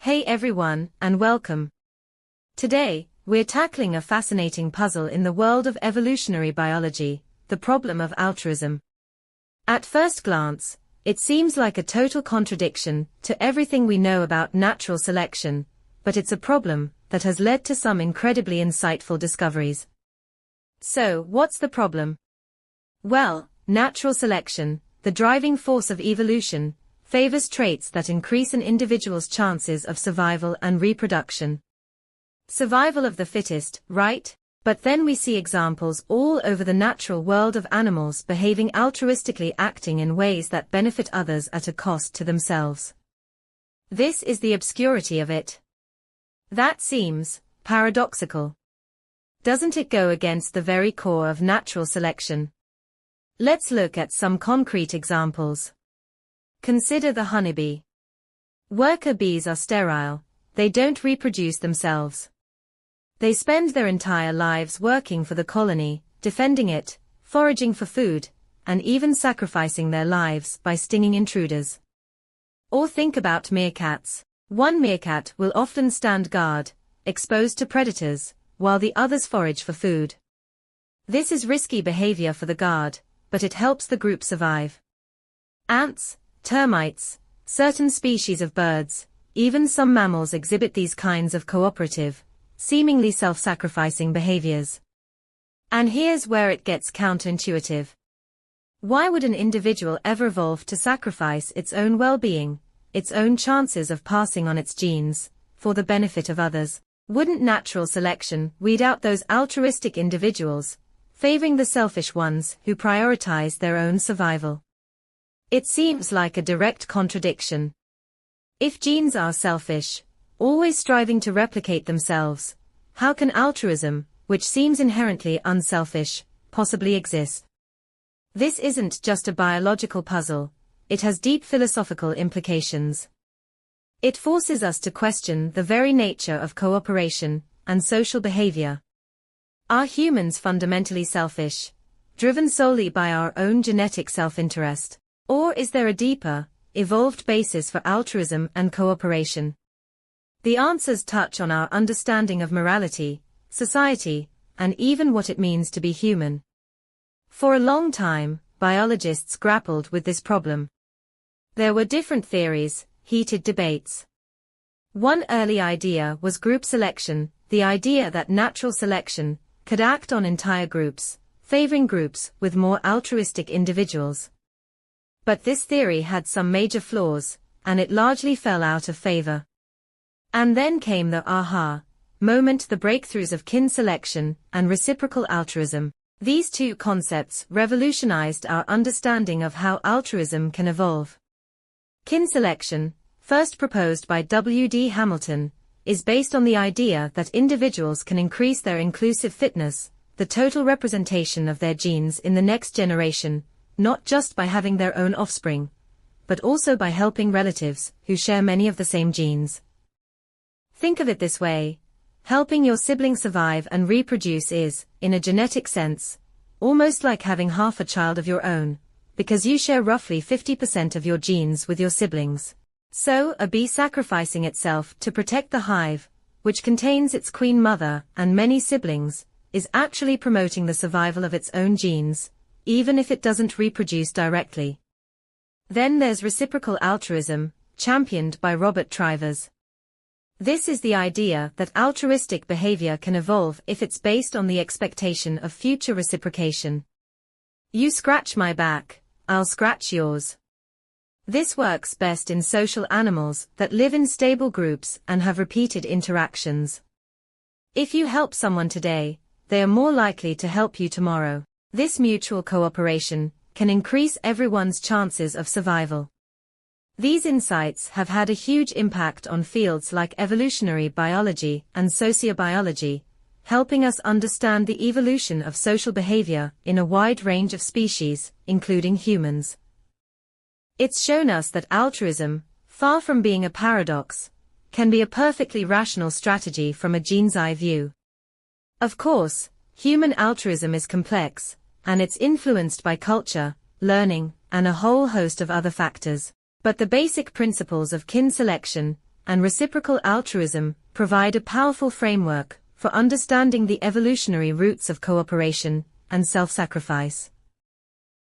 Hey everyone, and welcome. Today, we're tackling a fascinating puzzle in the world of evolutionary biology, the problem of altruism. At first glance, it seems like a total contradiction to everything we know about natural selection, but it's a problem that has led to some incredibly insightful discoveries. So, what's the problem? Well, natural selection, the driving force of evolution, favors traits that increase an individual's chances of survival and reproduction. Survival of the fittest, right? But then we see examples all over the natural world of animals behaving altruistically, acting in ways that benefit others at a cost to themselves. This is the obscurity of it. That seems paradoxical. Doesn't it go against the very core of natural selection? Let's look at some concrete examples. Consider the honeybee. Worker bees are sterile, they don't reproduce themselves. They spend their entire lives working for the colony, defending it, foraging for food, and even sacrificing their lives by stinging intruders. Or think about meerkats. One meerkat will often stand guard, exposed to predators, while the others forage for food. This is risky behavior for the guard, but it helps the group survive. Ants, termites, certain species of birds, even some mammals exhibit these kinds of cooperative, seemingly self-sacrificing behaviors. And here's where it gets counterintuitive. Why would an individual ever evolve to sacrifice its own well-being, its own chances of passing on its genes, for the benefit of others? Wouldn't natural selection weed out those altruistic individuals, favoring the selfish ones who prioritize their own survival? It seems like a direct contradiction. If genes are selfish, always striving to replicate themselves, how can altruism, which seems inherently unselfish, possibly exist? This isn't just a biological puzzle, it has deep philosophical implications. It forces us to question the very nature of cooperation and social behavior. Are humans fundamentally selfish, driven solely by our own genetic self-interest? Or is there a deeper, evolved basis for altruism and cooperation? The answers touch on our understanding of morality, society, and even what it means to be human. For a long time, biologists grappled with this problem. There were different theories, heated debates. One early idea was group selection, the idea that natural selection could act on entire groups, favoring groups with more altruistic individuals. But this theory had some major flaws, and it largely fell out of favor. And then came the aha moment, the breakthroughs of kin selection and reciprocal altruism. These two concepts revolutionized our understanding of how altruism can evolve. Kin selection, first proposed by W.D. Hamilton, is based on the idea that individuals can increase their inclusive fitness, the total representation of their genes in the next generation, not just by having their own offspring, but also by helping relatives who share many of the same genes. Think of it this way: helping your sibling survive and reproduce is, in a genetic sense, almost like having half a child of your own, because you share roughly 50% of your genes with your siblings. So, a bee sacrificing itself to protect the hive, which contains its queen mother and many siblings, is actually promoting the survival of its own genes, even if it doesn't reproduce directly. Then there's reciprocal altruism, championed by Robert Trivers. This is the idea that altruistic behavior can evolve if it's based on the expectation of future reciprocation. You scratch my back, I'll scratch yours. This works best in social animals that live in stable groups and have repeated interactions. If you help someone today, they are more likely to help you tomorrow. This mutual cooperation can increase everyone's chances of survival. These insights have had a huge impact on fields like evolutionary biology and sociobiology, helping us understand the evolution of social behavior in a wide range of species, including humans. It's shown us that altruism, far from being a paradox, can be a perfectly rational strategy from a gene's-eye view. Of course, human altruism is complex, and it's influenced by culture, learning, and a whole host of other factors. But the basic principles of kin selection, and reciprocal altruism provide a powerful framework for understanding the evolutionary roots of cooperation and self-sacrifice.